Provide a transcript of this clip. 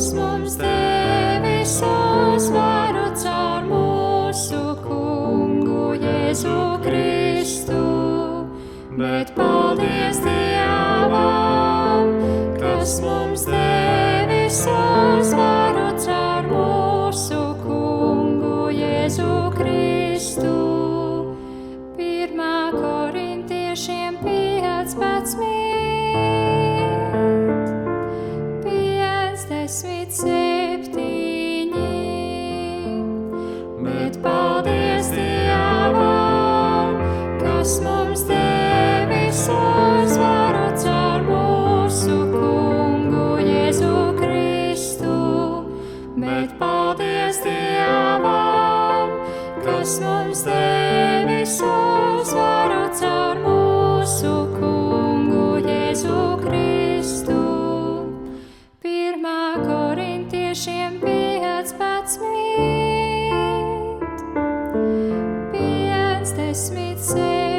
kas mums devis uzvaru caur mūsu Kungu Jēzu Kristu. Bet paldies Dievam, kas mums devis uzvaru caur mūsu Kungu Jēzu Kristu. 1. Korintiešiem 15, 57. Bet paldies Dievam, kas mums devis uzvaru caur mūsu Kungu Jēzu Kristu. Bet paldies Dievam, kas mums devis uzvaru caur mūsu Kungu Jēzu Kristu. 1. Korintiešiem 15, 57.